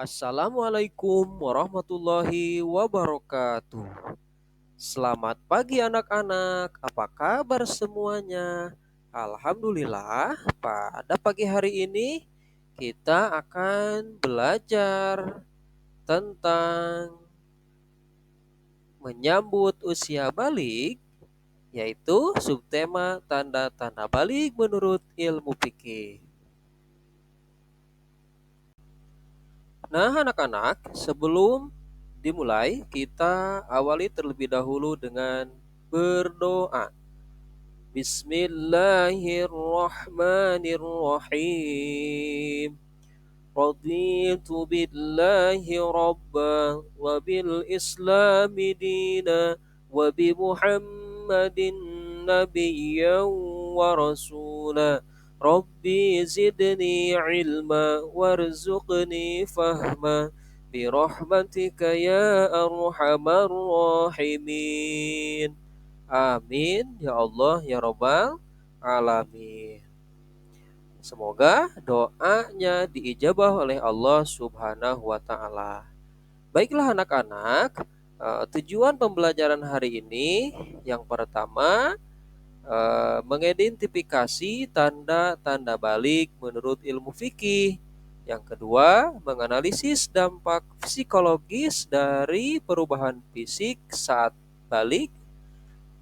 Assalamualaikum warahmatullahi wabarakatuh. Selamat pagi anak-anak, apa kabar semuanya? Alhamdulillah, pada pagi hari ini kita akan belajar tentang menyambut usia balik, yaitu subtema tanda-tanda balik menurut ilmu fikih. Nah, anak-anak, sebelum dimulai, kita awali terlebih dahulu dengan berdoa. Bismillahirrahmanirrahim. Raditu billahi rabba wa bil islami dina wa bi Muhammadin nabiyyan wa rasula. Rabbi zidni ilma warzuqni fahma birahmatika ya arhamar rahimin. Amin ya Allah ya rabbal alamin. Semoga doanya diijabah oleh Allah Subhanahu wa taala. Baiklah anak-anak, tujuan pembelajaran hari ini yang pertama mengidentifikasi tanda-tanda balik menurut ilmu fikih. Yang kedua, menganalisis dampak psikologis dari perubahan fisik saat balik.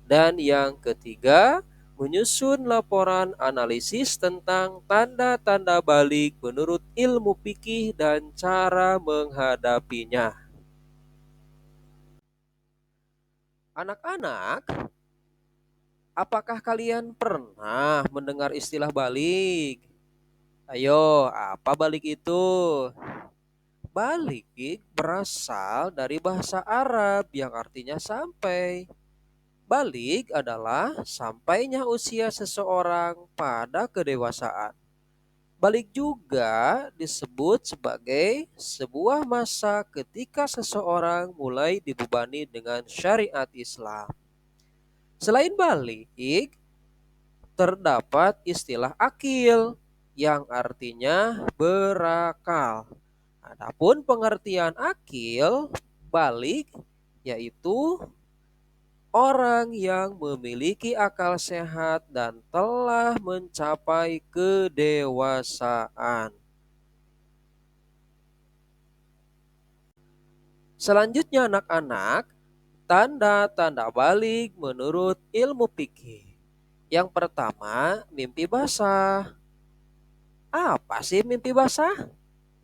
Dan yang ketiga, menyusun laporan analisis tentang tanda-tanda balik menurut ilmu fikih dan cara menghadapinya. Anak-anak, apakah kalian pernah mendengar istilah balik? Ayo, apa balik itu? Balik berasal dari bahasa Arab yang artinya sampai. Balik adalah sampainya usia seseorang pada kedewasaan. Balik juga disebut sebagai sebuah masa ketika seseorang mulai dibebani dengan syariat Islam. Selain balik, terdapat istilah akil yang artinya berakal. Adapun pengertian akil, balik yaitu orang yang memiliki akal sehat dan telah mencapai kedewasaan. Selanjutnya anak-anak, tanda-tanda balik menurut ilmu fikih. Yang pertama, mimpi basah. Apa sih mimpi basah?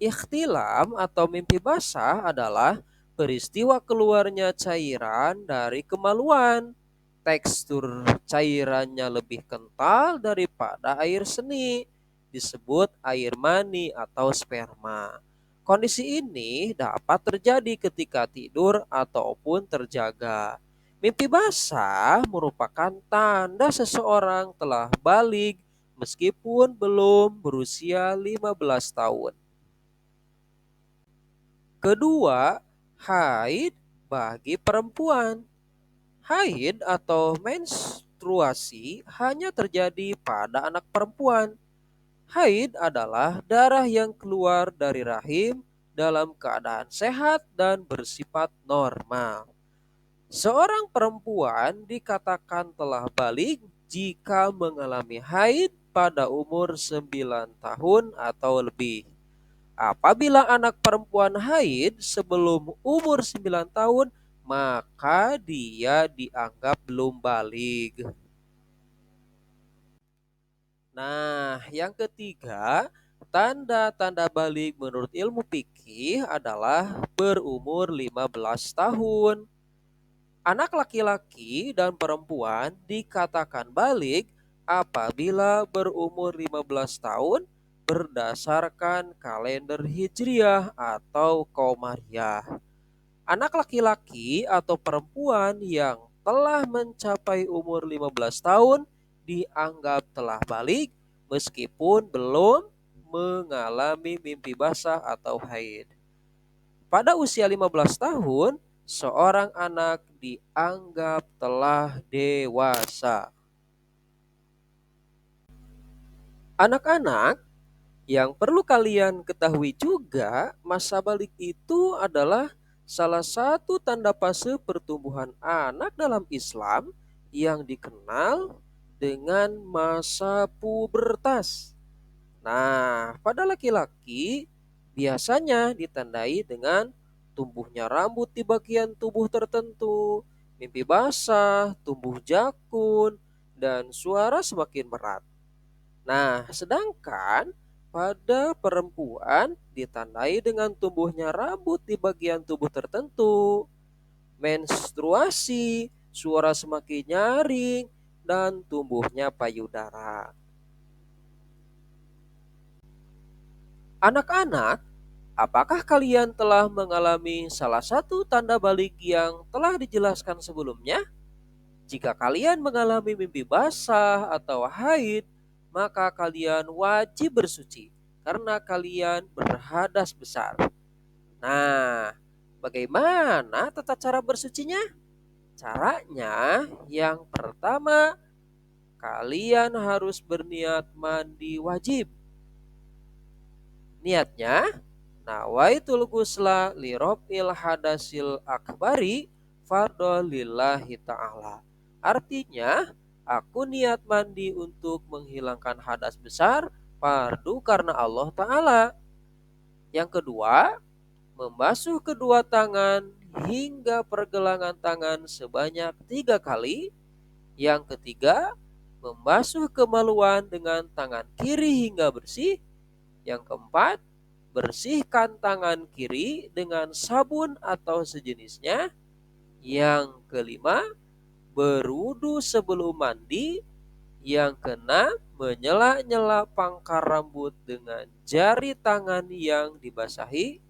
Ikhtilam atau mimpi basah adalah peristiwa keluarnya cairan dari kemaluan. Tekstur cairannya lebih kental daripada air seni, disebut air mani atau sperma. Kondisi ini dapat terjadi ketika tidur ataupun terjaga. Mimpi basah merupakan tanda seseorang telah balik meskipun belum berusia 15 tahun. Kedua, haid bagi perempuan. Haid atau menstruasi hanya terjadi pada anak perempuan. Haid adalah darah yang keluar dari rahim dalam keadaan sehat dan bersifat normal. Seorang perempuan dikatakan telah balik jika mengalami haid pada umur 9 tahun atau lebih. Apabila anak perempuan haid sebelum umur 9 tahun, maka dia dianggap belum balik. Nah, yang ketiga, tanda-tanda balik menurut ilmu fikih adalah berumur 15 tahun. Anak laki-laki dan perempuan dikatakan balik apabila berumur 15 tahun berdasarkan kalender Hijriah atau Qamariyah. Anak laki-laki atau perempuan yang telah mencapai umur 15 tahun dianggap telah balik meskipun belum mengalami mimpi basah atau haid. Pada usia 15 tahun, seorang anak dianggap telah dewasa. Anak-anak, Yang perlu kalian ketahui juga, masa balik itu adalah salah satu tanda fase pertumbuhan anak dalam Islam yang dikenal dengan masa pubertas. Nah, pada laki-laki biasanya ditandai dengan tumbuhnya rambut di bagian tubuh tertentu, mimpi basah, tumbuh jakun, dan suara semakin berat. Nah, sedangkan pada perempuan ditandai dengan tumbuhnya rambut di bagian tubuh tertentu, menstruasi, suara semakin nyaring, dan tumbuhnya payudara. Anak-anak, apakah kalian telah mengalami salah satu tanda balik yang telah dijelaskan sebelumnya? Jika kalian mengalami mimpi basah atau haid, maka kalian wajib bersuci karena kalian berhadas besar. Nah, bagaimana tata cara bersucinya? Caranya, yang pertama, kalian harus berniat mandi wajib. Niatnya, nawaitul gusla li rofil hadasil akbari fardhu lillahi ta'ala. Artinya, aku niat mandi untuk menghilangkan hadas besar fardu karena Allah Ta'ala. Yang kedua, membasuh kedua tangan hingga pergelangan tangan sebanyak 3 kali. Yang ketiga, membasuh kemaluan dengan tangan kiri hingga bersih. Yang keempat, bersihkan tangan kiri dengan sabun atau sejenisnya. Yang kelima, berwudu sebelum mandi. Yang keenam, menyela-nyela pangkar rambut dengan jari tangan yang dibasahi.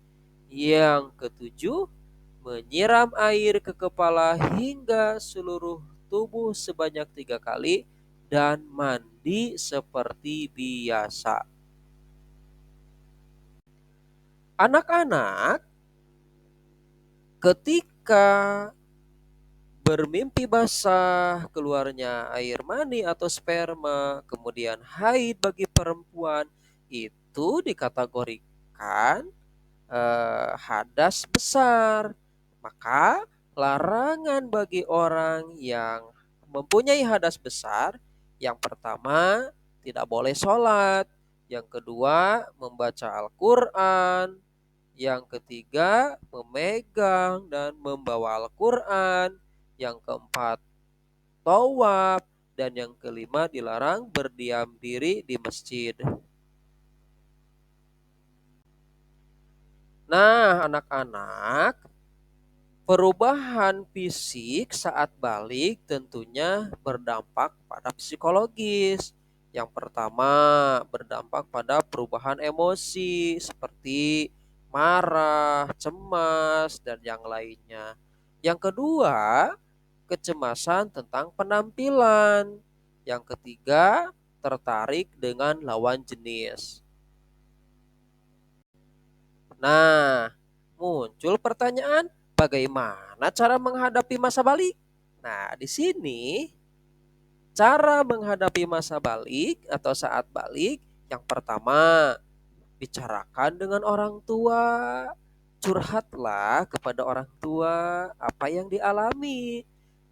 Yang ketujuh, menyiram air ke kepala hingga seluruh tubuh sebanyak 3 kali dan mandi seperti biasa. Anak-anak, ketika bermimpi basah, keluarnya air mani atau sperma, kemudian haid bagi perempuan, itu dikategorikan hadas besar. Maka larangan bagi orang yang mempunyai hadas besar, yang pertama tidak boleh sholat, yang kedua membaca Al-Quran, yang ketiga memegang dan membawa Al-Quran, yang keempat tawaf, dan yang kelima dilarang berdiam diri di masjid. Nah, anak-anak, perubahan fisik saat balik tentunya berdampak pada psikologis. Yang pertama, berdampak pada perubahan emosi seperti marah, cemas, dan yang lainnya. Yang kedua, kecemasan tentang penampilan. Yang ketiga, tertarik dengan lawan jenis. Nah, muncul pertanyaan, bagaimana cara menghadapi masa balik? Nah, di sini cara menghadapi masa balik atau saat balik, yang pertama, bicarakan dengan orang tua. Curhatlah kepada orang tua apa yang dialami.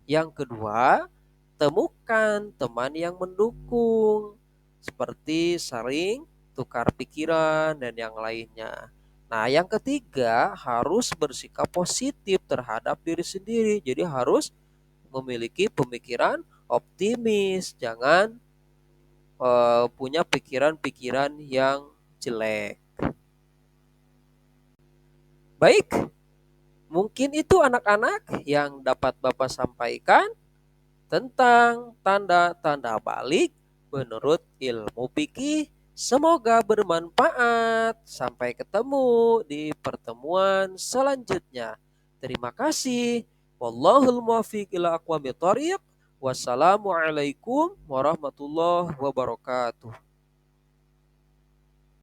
Yang kedua, temukan teman yang mendukung, seperti saling tukar pikiran dan yang lainnya. Nah, yang ketiga, harus bersikap positif terhadap diri sendiri. Jadi harus memiliki pemikiran optimis, jangan punya pikiran-pikiran yang jelek. Baik, mungkin itu anak-anak yang dapat Bapak sampaikan tentang tanda-tanda balik menurut ilmu fikih. Semoga bermanfaat. Sampai ketemu di pertemuan selanjutnya. Terima kasih. Wallahul muwaffiq ila aqwamit thoriq. Wassalamualaikum warahmatullahi wabarakatuh.